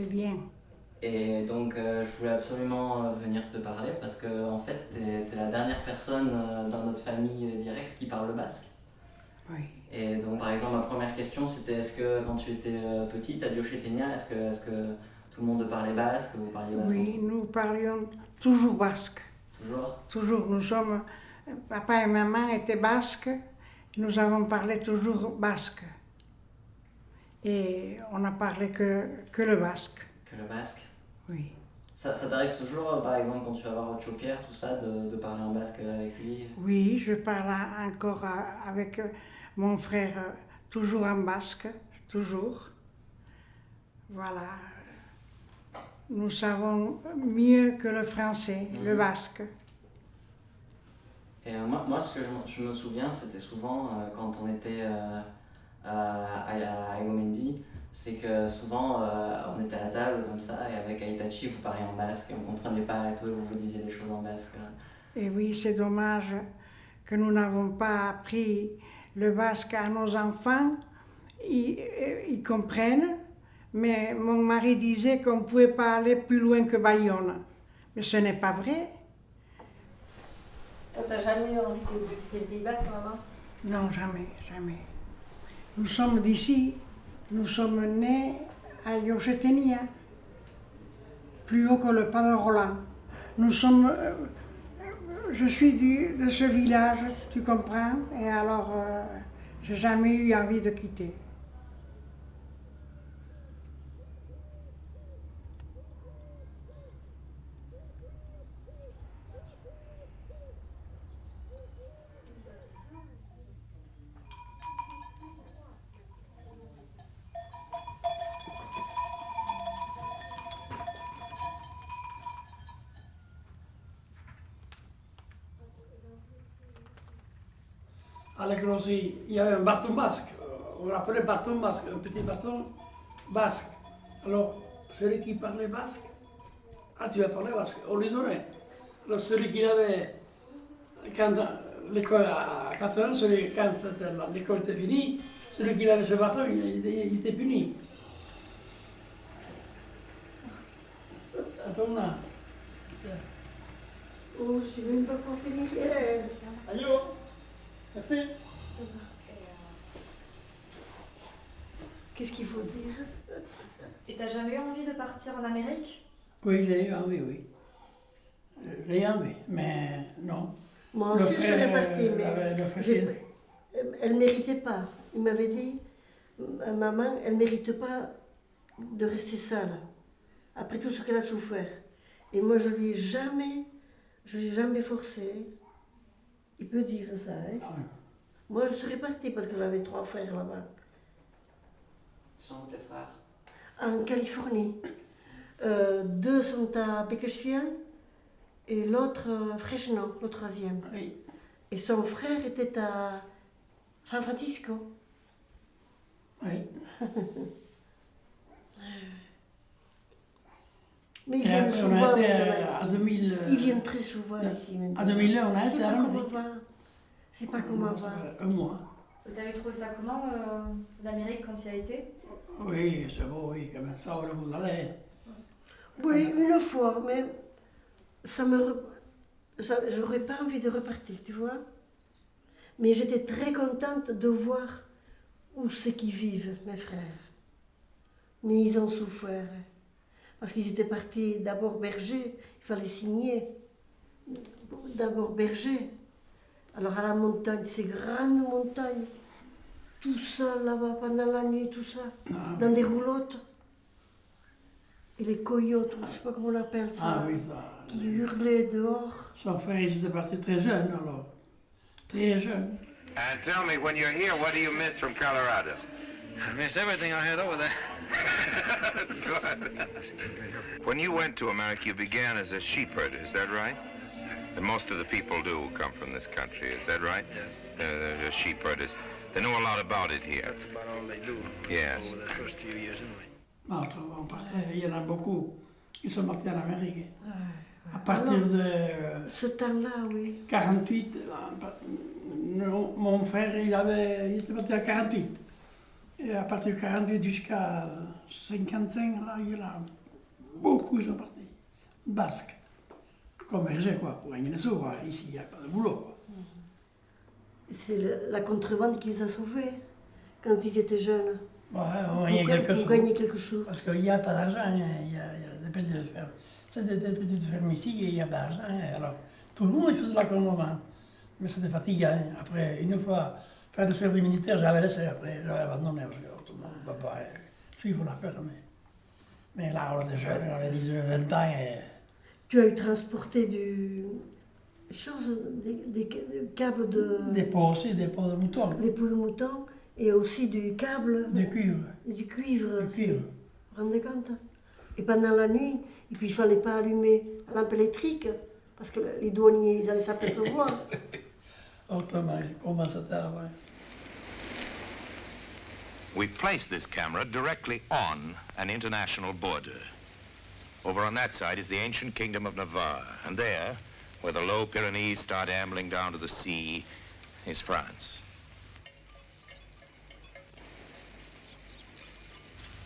bien. Et donc je voulais absolument venir te parler parce que en fait t'es la dernière personne dans notre famille directe qui parle le basque. Oui. Et donc par exemple ma première question c'était est-ce que quand tu étais petite à Diochéténia, est-ce que tout le monde parlait basque, vous parliez basque entre Oui, vous? nous parlions toujours basque. Toujours? Toujours, papa et maman étaient basques, nous avons parlé toujours basque. Et on n'a parlé que le basque. Que le basque? Oui. Ça t'arrive toujours, par exemple, quand tu vas voir Ocho Pierre, tout ça, de parler en basque avec lui? Oui, je parle encore avec mon frère toujours en basque, toujours. Voilà. Nous savons mieux que le français, le basque. Et moi, ce que je me souviens, c'était souvent quand on était à Egomendi, c'est que souvent on était à la table comme ça, et avec Aitachi, vous parliez en basque, et on ne comprenait pas et tout, vous disait des choses en basque. Et oui, c'est dommage que nous n'avons pas appris le basque à nos enfants. Ils comprennent, mais mon mari disait qu'on ne pouvait pas aller plus loin que Bayonne. Mais ce n'est pas vrai. Toi, t'as jamais eu envie de quitter le Pays Basque, maman? Non, jamais, jamais. Nous sommes d'ici, nous sommes nés à Diochéténia, plus haut que le Pas-de-Roland. Je suis de ce village, tu comprends, et alors j'ai jamais eu envie de quitter. À l'école aussi, il y avait un bâton basque. On l'appelait bâton basque, un petit bâton basque. Alors, celui qui parlait basque, tu vas parler basque, on lui donnait. Alors, celui qui avait, quand l'école à 4 ans, quand l'école était finie, celui qui avait ce bâton, il était puni. Ça tombe là. Oh, je sais même pas quoi finir. Allô? Merci. Qu'est-ce qu'il faut dire? Et t'as jamais eu envie de partir en Amérique? Oui, j'ai eu envie, oui. J'ai eu envie, mais non. Moi aussi, je serais partie, mais elle ne méritait pas. Il m'avait dit, maman, elle ne mérite pas de rester seule, après tout ce qu'elle a souffert. Et moi, je ne l'ai jamais forcé. Il peut dire ça, hein? Ah, Moi, je serais partie parce que j'avais 3 frères là-bas. Sont tes frères? En Californie. 2 sont à Bakersfield et l'autre Fresno, le 3e. oui. Et son frère était à San Francisco. Oui. Mais ils Et viennent après, souvent on a été maintenant à ici. 2000. Ils viennent très souvent ici maintenant. À 2001, on a C'est été à pas comme l'Amérique. avant. C'est pas comme avant. Un mois. T'avais trouvé ça comment, l'Amérique, quand tu y as été? Oui, c'est beau, oui, comme ça, on vous allez. Oui, une fois, mais j'aurais pas envie de repartir, tu vois. Mais j'étais très contente de voir où c'est qu'ils vivent, mes frères. Mais ils ont souffert. Parce qu'ils étaient partis d'abord berger, il fallait signer. D'abord berger. Alors à la montagne, ces grandes montagnes, tout seul là-bas pendant la nuit, tout ça, dans des roulottes. Et les coyotes, je ne sais pas comment on appelle ça, Ah oui, ça. qui hurlaient dehors. Son frère, ils étaient partis très jeunes, alors. Très jeunes. And tell me, when you're here, what do you miss from Colorado? I miss everything I had over there. Good. When you went to America, you began as a sheep herder, is that right? And most of the people do who come from this country, is that right? Yes. They're sheep herders. They know a lot about it here. That's about all they do. Yes. Over the first few years anyway. Non, on partait, il y en a beaucoup qui sont partis en Amérique. À partir de Ce temps-là, oui. 48, mon frère, il était parti à 48. Et à partir de 48 jusqu'à 55, là, beaucoup ils sont partis. Basques. Comme Hergé, quoi, pour gagner des sous, quoi. Ici, il n'y a pas de boulot, quoi. C'est la contrebande qui les a sauvés quand ils étaient jeunes. Ouais, on gagnait quelque chose. Pour gagner quelque chose. Parce qu'il n'y a pas d'argent, hein. Il y a des petites fermes. C'est des petites fermes ici et il n'y a pas d'argent. Hein. Alors, tout le monde faisait la contrebande. Mais c'était fatigant. Hein. Après, une fois, faire le service militaire, j'avais laissé. Après, j'avais abandonné parce que tout le monde ne peut pas suivre l'affaire. Mais là, on était jeunes, j'avais 20 ans. Et... Tu as eu transporté des câbles de... Des peaux aussi, des peaux de mouton. Des peaux de mouton et aussi du câble... Du cuivre. Du cuivre. Du cuivre. Vous vous rendez compte? Et pendant la nuit, et puis il ne fallait pas allumer la lampe électrique, parce que les douaniers, ils allaient s'apercevoir. Autrement, comment c'était avant? We placed this camera directly on an international border. Over on that side is the ancient kingdom of Navarre, and there, where the low Pyrenees start ambling down to the sea, is France.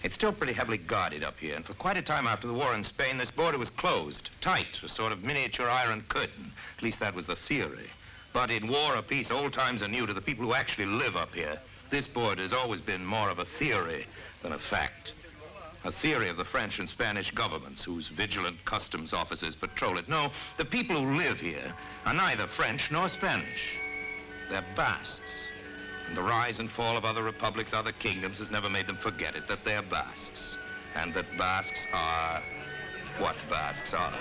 It's still pretty heavily guarded up here, and for quite a time after the war in Spain, this border was closed, tight, a sort of miniature iron curtain. At least that was the theory. But in war or peace, old times are new to the people who actually live up here. This border has always been more of a theory than a fact. A theory of the French and Spanish governments, whose vigilant customs officers patrol it. No, the people who live here are neither French nor Spanish. They're Basques. And the rise and fall of other republics, other kingdoms, has never made them forget it, that they're Basques. And that Basques are what Basques are.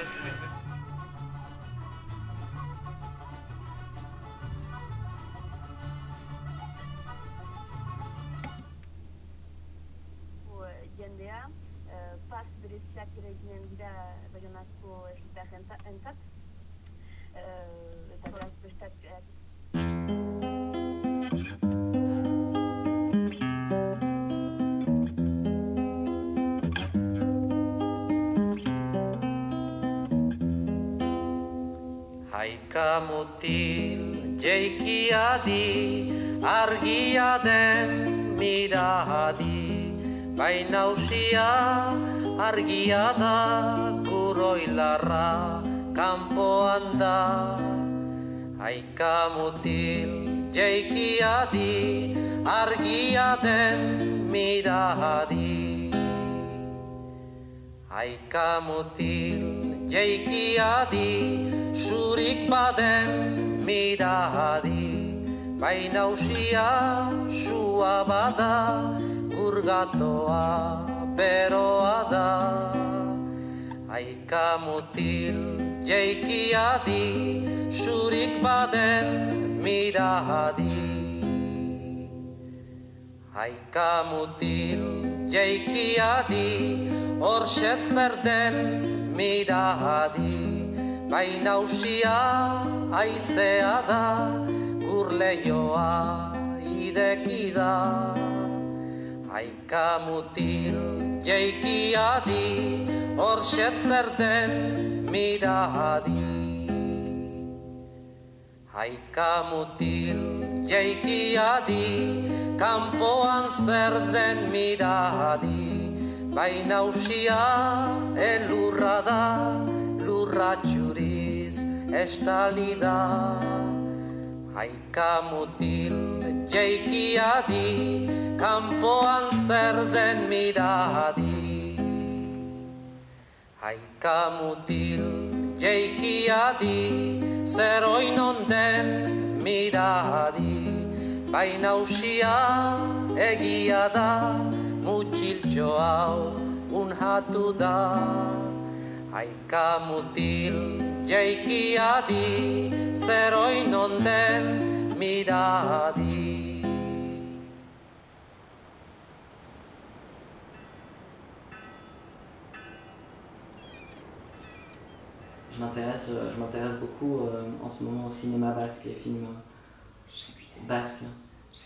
Jendea, pas bereziak eraikinen dira Baionako herritarrentzat, eta beraz bestak Haika mutil jeikiadi, argia den miradi, baina usia argia da, kuroilarra kanpoan da. Haika mutil jeikiadi, argia den miradi. Haika mutil jeikiadi, zurik baden miradi, baina usia sua bada, gurgatoa beroa da. Haika mutil jeikiadi, zurik baden miradi. Haika mutil jeikiadi, horxet zer den miradi, baina usia aizea da, gurleioa ideki da. Haika mutil jeikiadi, horxet zer den miradi. Haika mutil jeikiadi, kanpoan zer den miradi, baina usia elurra da, lurra txuriz estali da. Haika mutil jeikiadi, kanpoan zer den miradi. Haika mutil jeikiadi, zer oinon den miradi, baina usia egia da, mutxiltxo hau unhatu da. Haika mutil jeikiadi, zer oinon den miradi. Je m'intéresse beaucoup en ce moment au cinéma basque et films basques. Je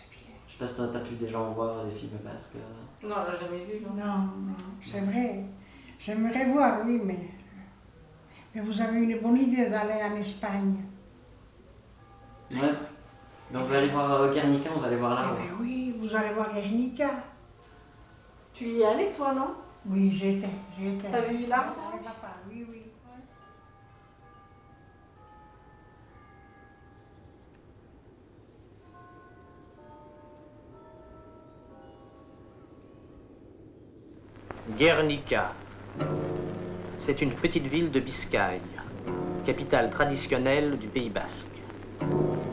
sais pas si t'as pu déjà en voir des films basques. Non, on l'a jamais vu, non. Non, c'est vrai. J'aimerais voir, oui, mais vous avez une bonne idée d'aller en Espagne. Ouais. Mais on va aller voir Guernica, on va aller voir là. Ah ben oui, vous allez voir Guernica. Tu y es allé, toi, non? Oui, j'étais. T'as vu là? Avec papa, oui, oui. Guernica. C'est une petite ville de Biscaye, capitale traditionnelle du Pays basque.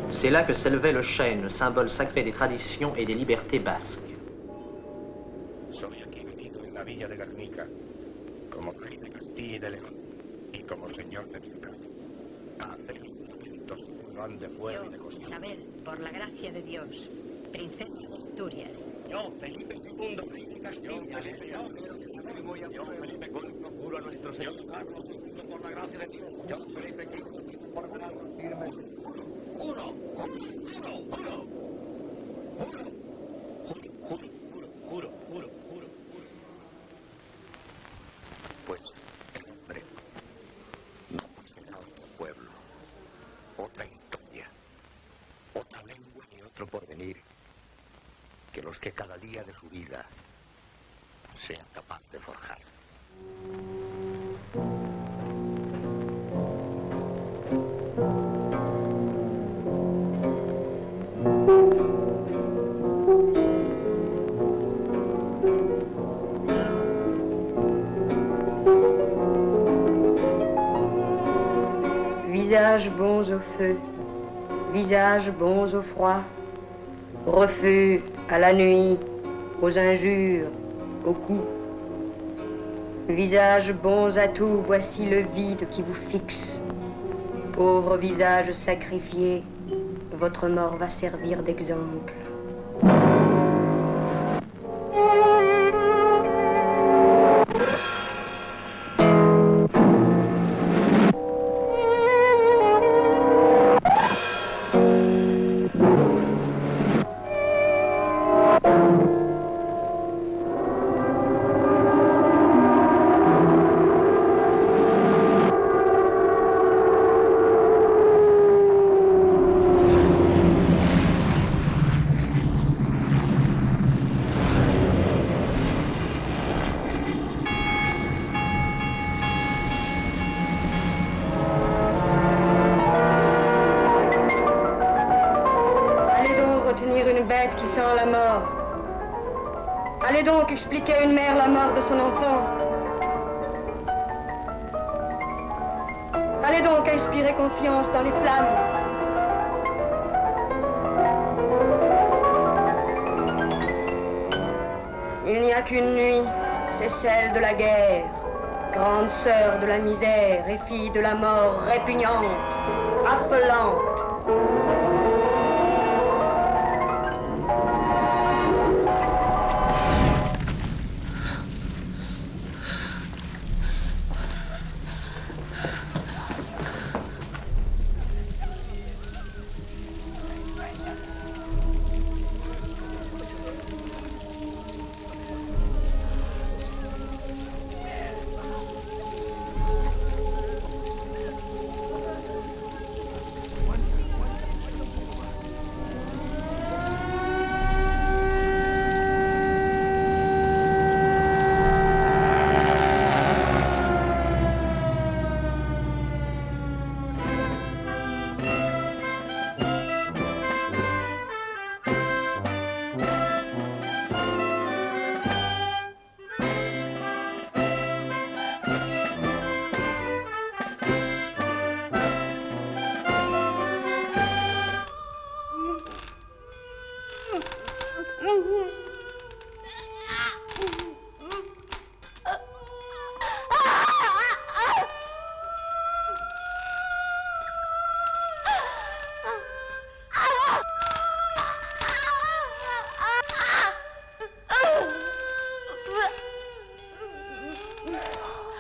C'est là que s'élevait le chêne, symbole sacré des traditions et des libertés basques. Soy aquí venido en la villa de Guernica, como rey de Castilla y de León, y como señor de Vizcaya, a hacer instrumentos de grande fuego y de cocina. Isabel, por la gracia de Dios, princesa de Asturias. Yo, Felipe II, rey de Castilla, yo, Felipe IV, juro a nuestro Señor Carlos II, por la gracia de Dios, yo, Felipe V, por palabra firme, juro. Pues el hombre no será otro pueblo, otra historia, otra lengua y otro porvenir que los que cada día de su vida sean capaces de forjar. Visages bons au feu, visages bons au froid, refus à la nuit, aux injures, aux coups. Visages bons à tout, voici le vide qui vous fixe. Pauvre visage sacrifié, votre mort va servir d'exemple. Qui sent la mort. Allez donc expliquer à une mère la mort de son enfant. Allez donc inspirer confiance dans les flammes. Il n'y a qu'une nuit, c'est celle de la guerre, grande sœur de la misère et fille de la mort répugnante, appelante.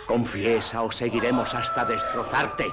Confiesa o seguiremos hasta destrozarte.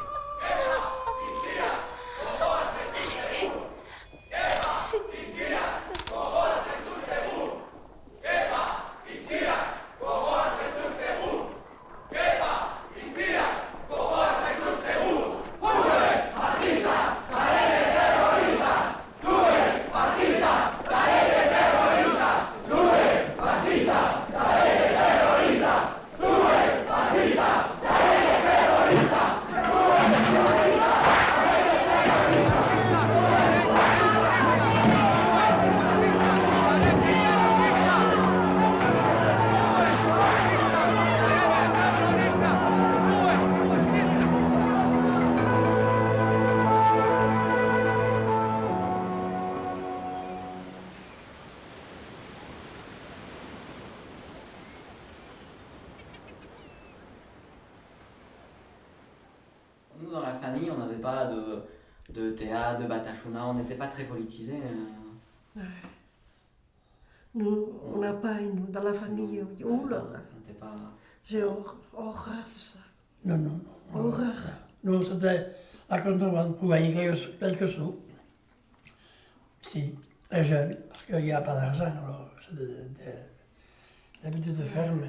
Nous, dans la famille, on n'avait pas de théâtre, de batachuna, on n'était pas très politisés. Ouais. Nous, on n'a pas, nous, dans la famille, oh là là. On n'était pas... J'ai horreur de ça. Non. Horreur. Nous, c'était la contrebande pour gagner quelques sous. Si, les jeunes, parce qu'il n'y a pas d'argent, alors c'est des petites fermes.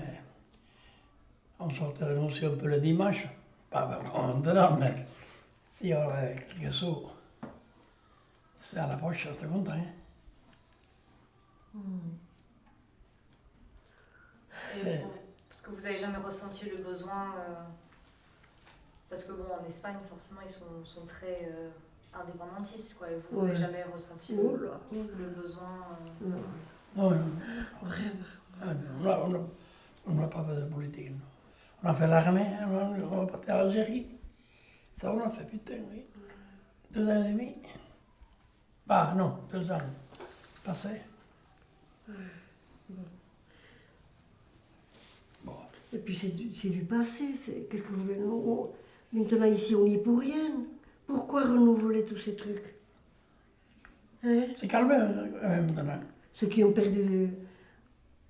On sortait nous aussi un peu le dimanche, pas maintenant, mais si on avait quelques sous, c'est à la poche, on était content. Hein. Parce que vous n'avez jamais ressenti le besoin, parce que bon, en Espagne, forcément, ils sont très indépendantistes, quoi, et vous n'avez jamais ressenti le besoin. Non. Vraiment. On n'a pas fait de politique. Non. On a fait l'armée, on a parti à l'Algérie. Ça, on a fait, putain, oui. 2 ans et demi. Bah non, 2 ans passés. Bon. Et puis c'est du passé. Qu'est-ce que vous voulez maintenant, ici, on n'y est pour rien. Pourquoi renouveler tous ces trucs? Hein? C'est calme maintenant. Ceux qui ont perdu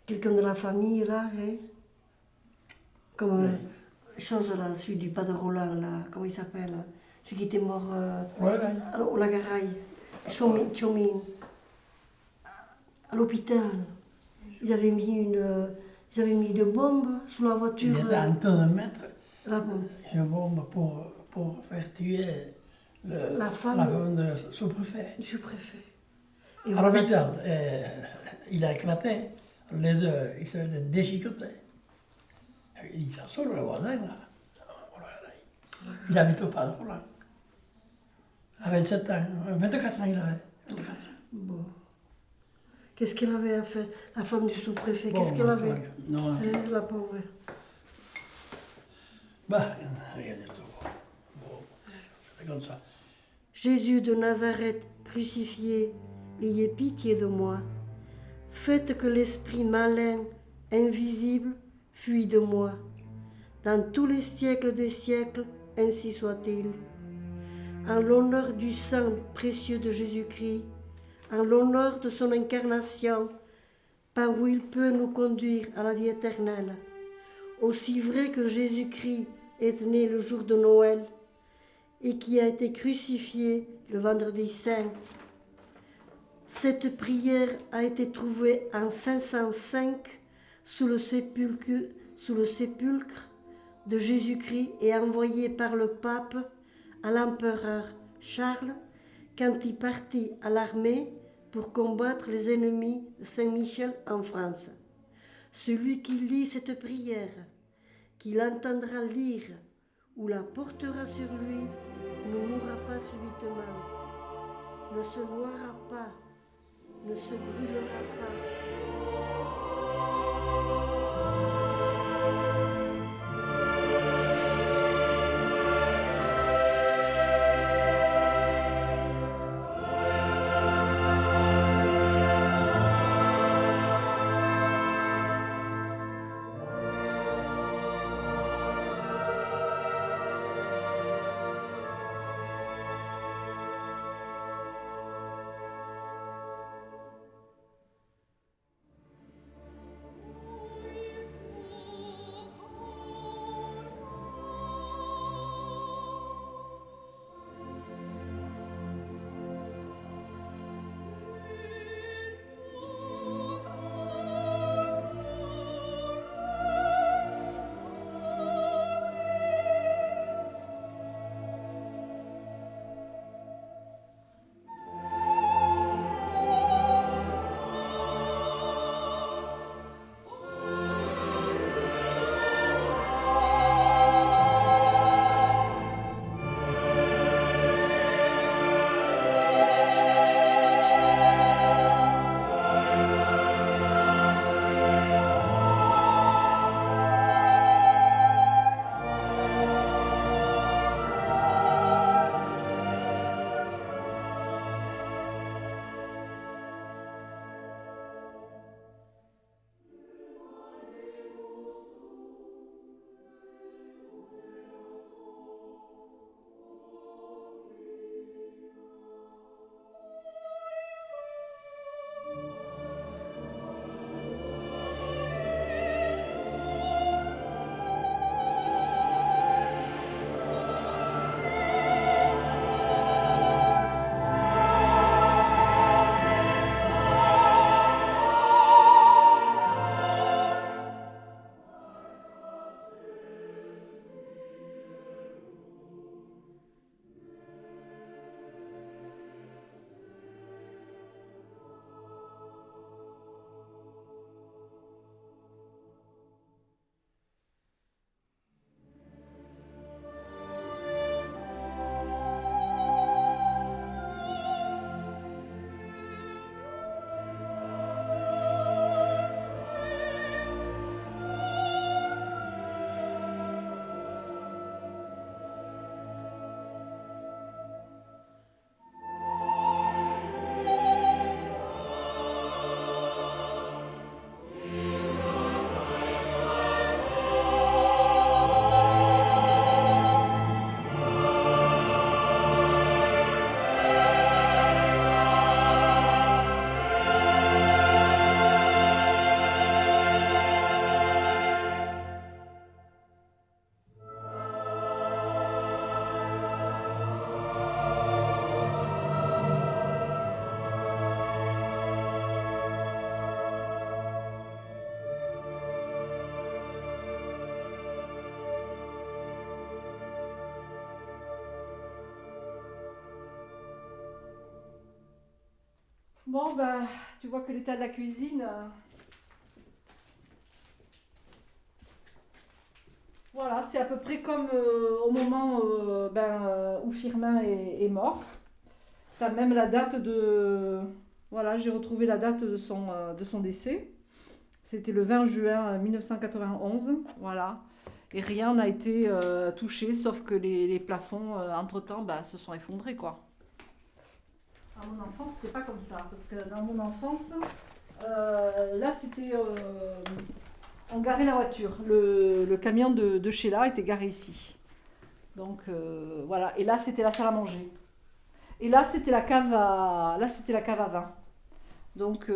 quelqu'un de la famille, là, hein? Comme chose là, celui du Padrola, là, comment il s'appelle? Celui qui était mort au Lagaraï, Chomin, à l'hôpital. Ils avaient mis une bombe sous la voiture. Il était en train de mettre la bombe. Une bombe pour faire tuer la femme du sous-préfet. Du sous-préfet. À l'hôpital, il a éclaté. Les deux, ils se déchiquetaient. Il dit ça sur le voisin, là. Il habite au Padrola. À 27 ans, 24 ans il avait. 24 ans. Bon. Qu'est-ce qu'elle avait à faire, la femme du sous-préfet? Bon, qu'est-ce qu'elle avait? Non. La pauvre. Bah, rien du tout. Bon, c'est comme ça. Jésus de Nazareth crucifié, ayez pitié de moi. Faites que l'esprit malin, invisible, fuit de moi. Dans tous les siècles des siècles, ainsi soit-il. En l'honneur du sang précieux de Jésus-Christ, en l'honneur de son incarnation, par où il peut nous conduire à la vie éternelle. Aussi vrai que Jésus-Christ est né le jour de Noël et qui a été crucifié le vendredi saint. Cette prière a été trouvée en 505 sous le sépulcre de Jésus-Christ et envoyée par le pape à l'empereur Charles quand il partit à l'armée pour combattre les ennemis de Saint-Michel en France. Celui qui lit cette prière, qui l'entendra lire ou la portera sur lui, ne mourra pas subitement, ne se noiera pas, ne se brûlera pas. Bon, ben, tu vois que l'état de la cuisine... Voilà, c'est à peu près comme au moment où Firmin est mort. Tu as même la date de... Voilà, j'ai retrouvé la date de son décès. C'était le 20 juin 1991. Voilà. Et rien n'a été touché, sauf que les plafonds, entre-temps, se sont effondrés, quoi. À mon enfance, c'était pas comme ça. Parce que dans mon enfance, là, c'était... on garait la voiture. Le camion de Sheila était garé ici. Donc, voilà. Et là, c'était la salle à manger. Et là, c'était la cave à vin. Donc là,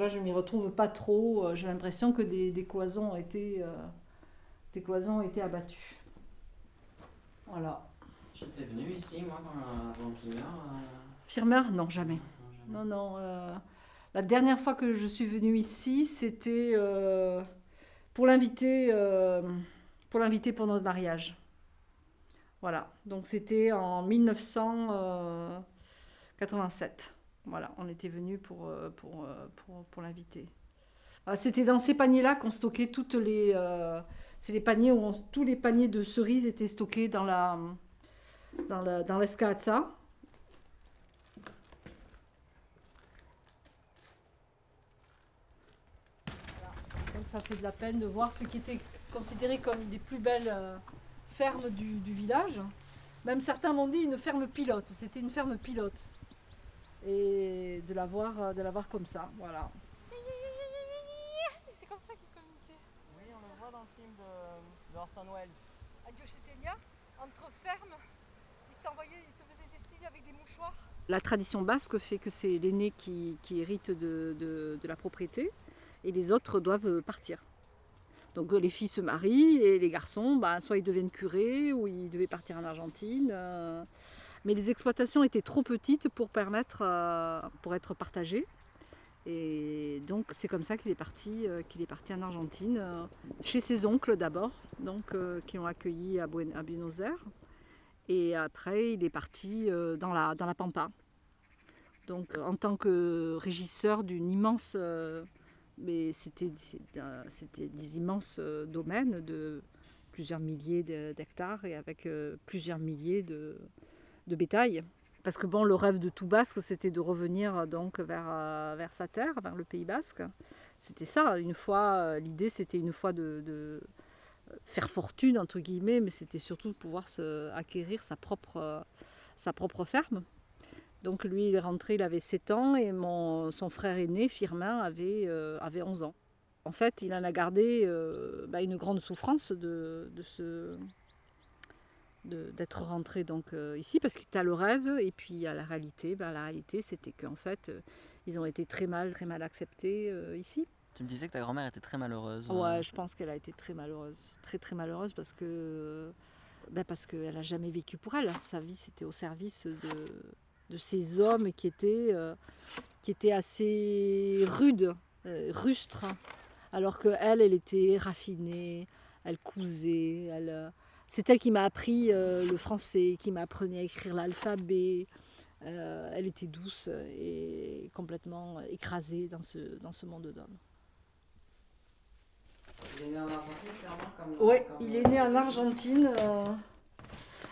je m'y retrouve pas trop. J'ai l'impression que des cloisons ont été abattues. Voilà. J'étais venu ici, moi, avant qu'il meure. Firmin, non, jamais. Non. La dernière fois que je suis venue ici, c'était pour l'inviter pour notre mariage. Voilà. Donc c'était en 1987. Voilà, on était venus pour l'inviter. C'était dans ces paniers-là qu'on stockait toutes les... c'est les paniers où tous les paniers de cerises étaient stockés dans l'escalazza. Donc ça fait de la peine de voir ce qui était considéré comme des plus belles fermes du village. Même certains m'ont dit une ferme pilote. C'était une ferme pilote. Et de la voir comme ça, voilà. C'est comme ça qu'ils communiquaient. Oui, on le voit dans le film d'Orson Welles. Adieu chez Télia, entre fermes, ils se faisaient des signes avec des mouchoirs. La tradition basque fait que c'est l'aîné qui hérite de la propriété et les autres doivent partir. Donc les filles se marient et les garçons, soit ils deviennent curés ou ils devaient partir en Argentine. Mais les exploitations étaient trop petites pour être partagées. Et donc c'est comme ça qu'il est parti en Argentine, chez ses oncles d'abord, donc qui l'ont accueilli à Buenos Aires. Et après il est parti dans la Pampa. Donc en tant que régisseur d'une immense... mais c'était des immenses domaines de plusieurs milliers d'hectares et avec plusieurs milliers de bétail. Parce que le rêve de tout Basque, c'était de revenir donc vers sa terre, vers le Pays Basque. C'était ça, l'idée c'était une fois de faire fortune, entre guillemets, mais c'était surtout de pouvoir acquérir sa propre ferme. Donc lui, il est rentré, il avait 7 ans et son frère aîné, Firmin, avait 11 ans. En fait, il en a gardé une grande souffrance d'être rentré donc ici, parce qu'il a le rêve et puis à la réalité. La réalité, c'était qu'en fait, ils ont été très mal acceptés ici. Tu me disais que ta grand-mère était très malheureuse. Ouais, je pense qu'elle a été très malheureuse. Très, très malheureuse parce qu'elle n'a jamais vécu pour elle. Sa vie, c'était au service de ces hommes qui étaient assez rudes, rustres, alors qu'elle, elle était raffinée, elle cousait, c'est elle qui m'a appris le français, qui m'a appris à écrire l'alphabet. Elle était douce et complètement écrasée dans ce monde d'hommes. Il est né en Argentine, clairement, Oui, il est né en Argentine.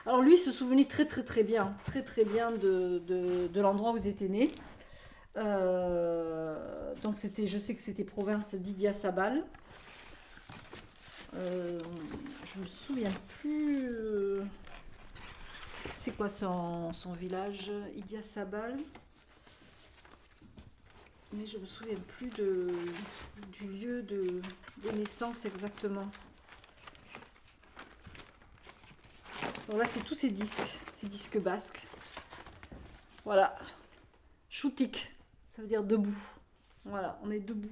Alors lui, il se souvenait très bien de l'endroit où il était né. Donc je sais que c'était province d'Idiazabal. Je me souviens plus. C'est quoi son village, Idiazabal? Mais je me souviens plus du lieu de naissance exactement. Alors là, c'est tous ces disques basques. Voilà. Choutik, ça veut dire debout. Voilà, on est debout.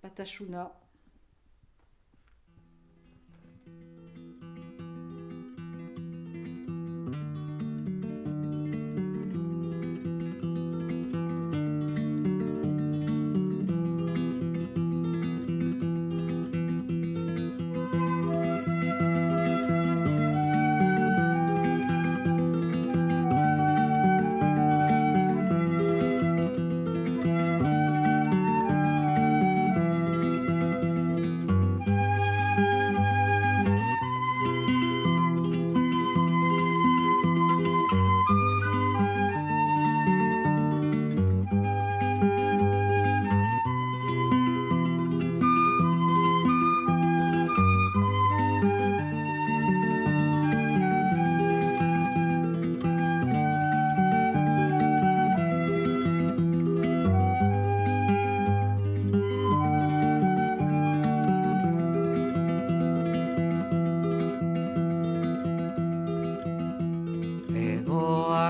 Patachuna.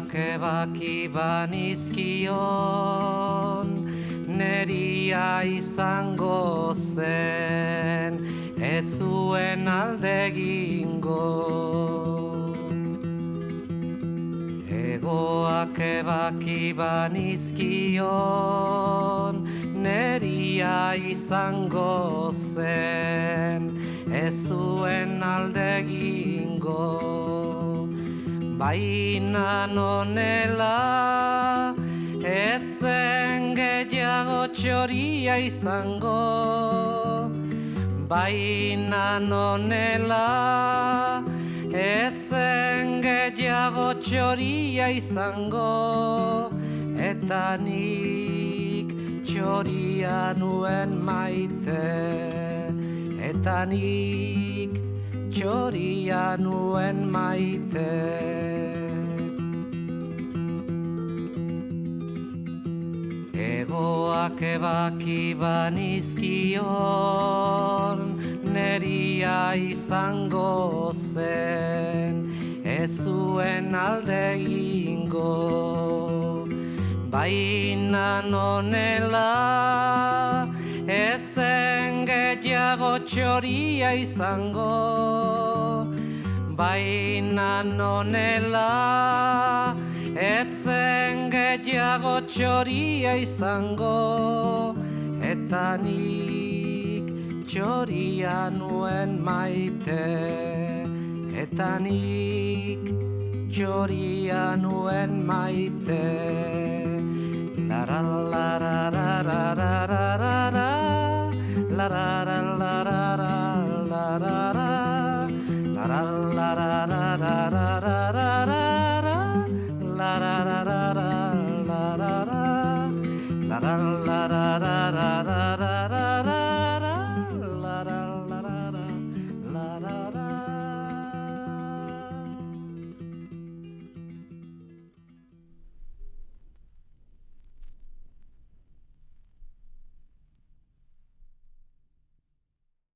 Egoak ebaki banizkion, neria izango zen, ez zuen alde egingo. Egoak ebaki banizkion, neria izango zen, ez zuen alde egingo. Baina nonela, ez zen gehiago txoria izango. Baina nonela, ez zen gehiago txoria izango. Eta nik txoria nuen maite. Eta nik txoria nuen maite. Egoak ebaki banizkion, neria izango zen, ez zuen alde egingo. Baina nonela, ez zen gehiago txoria izango. Baina nonela, ez zen gehiago txoria izango. Eta nik txoria nuen maite. Eta nik txoria nuen maite. La la la la la la la la la la la la la la la la.